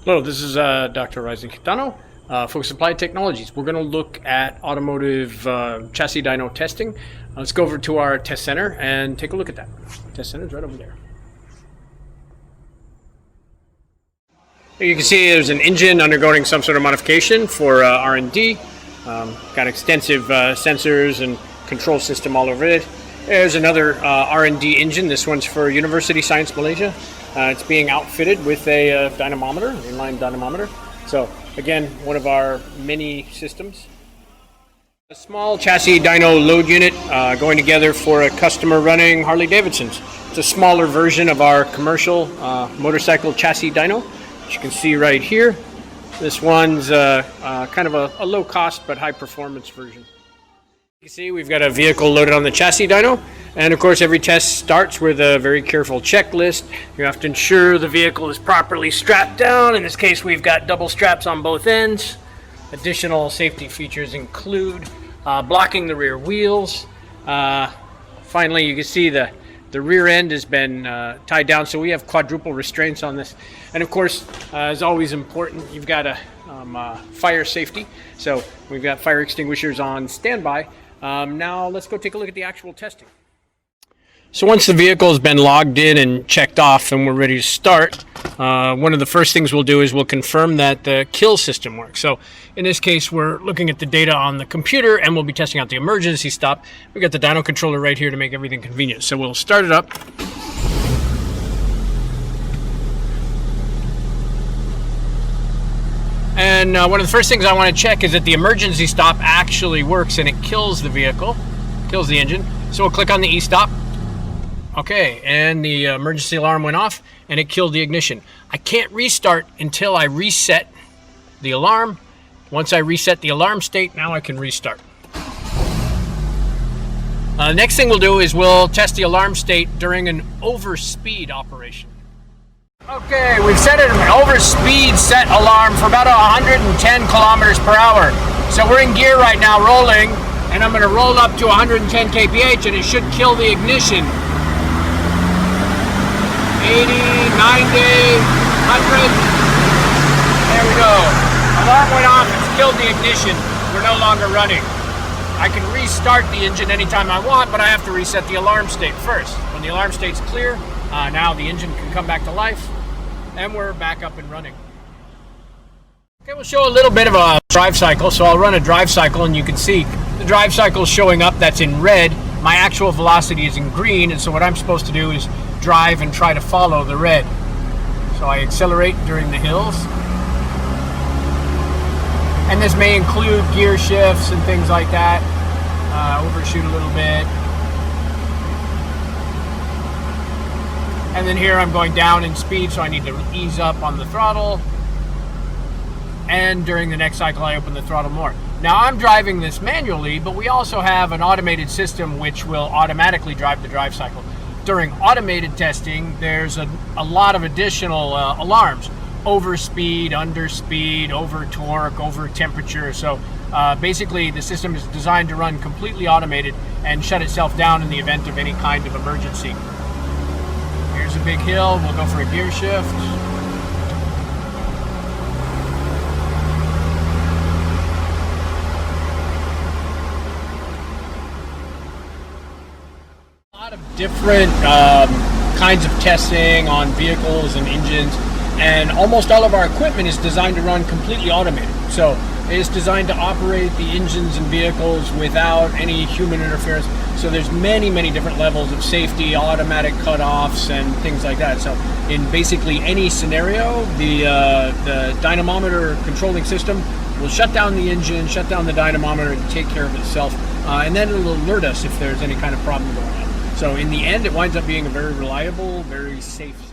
Hello, this is Dr. Dyno, Focus Applied Technologies. We're going to look at automotive chassis dyno testing. Let's go over to our test center and take a look at that. Test center is right over there. Here you can see there's an engine undergoing some sort of modification for R&D. Got extensive sensors and control system all over it. There's another R&D engine. This one's for University Science Malaysia. It's being outfitted with a dynamometer, inline dynamometer. So again, one of our many systems. A small chassis dyno load unit going together for a customer running Harley Davidsons. It's a smaller version of our commercial motorcycle chassis dyno, which you can see right here. This one's kind of a low cost but high performance version. You can see we've got a vehicle loaded on the chassis dyno, and of course every test starts with a very careful checklist. You have to ensure the vehicle is properly strapped down. In this case we've got double straps on both ends. Additional safety features include blocking the rear wheels. Finally, you can see the rear end has been tied down, so we have quadruple restraints on this. And of course, as always important, you've got a fire safety. So we've got fire extinguishers on standby. Now let's go take a look at the actual testing. So once the vehicle has been logged in and checked off and we're ready to start, one of the first things we'll do is we'll confirm that the kill system works. So in this case, we're looking at the data on the computer and we'll be testing out the emergency stop. We've got the dyno controller right here to make everything convenient. So we'll start it up. And one of the first things I want to check is that the emergency stop actually works and it kills the vehicle, kills the engine. So we'll click on the e-stop. Okay, and the emergency alarm went off and it killed the ignition. I can't restart until I reset the alarm. Once I reset the alarm state, now I can restart. Next thing we'll do is we'll test the alarm state during an overspeed operation. Okay, we've set an overspeed set alarm for about 110 kilometers per hour. So we're in gear right now rolling, and I'm going to roll up to 110 kph and it should kill the ignition. 80, 90, 100. There we go. Alarm went off, it's killed the ignition. We're no longer running. I can restart the engine anytime I want, but I have to reset the alarm state first. When the alarm state's clear, now the engine can come back to life, and we're back up and running. Okay, we'll show a little bit of a drive cycle. So I'll run a drive cycle, and you can see the drive cycle showing up. That's in red. My actual velocity is in green, and so what I'm supposed to do is drive and try to follow the red. So I accelerate during the hills. And this may include gear shifts and things like that. Overshoot a little bit. And then here I'm going down in speed, so I need to ease up on the throttle. And during the next cycle, I open the throttle more. Now I'm driving this manually, but we also have an automated system which will automatically drive the drive cycle. During automated testing, there's a lot of additional alarms. Over speed, under speed, over torque, over temperature. So basically the system is designed to run completely automated and shut itself down in the event of any kind of emergency. Here's a big hill, we'll go for a gear shift. A lot of different kinds of testing on vehicles and engines, and almost all of our equipment is designed to run completely automated. So it's designed to operate the engines and vehicles without any human interference. So there's many different levels of safety, automatic cutoffs, and things like that. So in basically any scenario, the dynamometer controlling system will shut down the engine, shut down the dynamometer, and take care of itself. And then it'll alert us if there's any kind of problem going on. So in the end, it winds up being a very reliable, very safe system.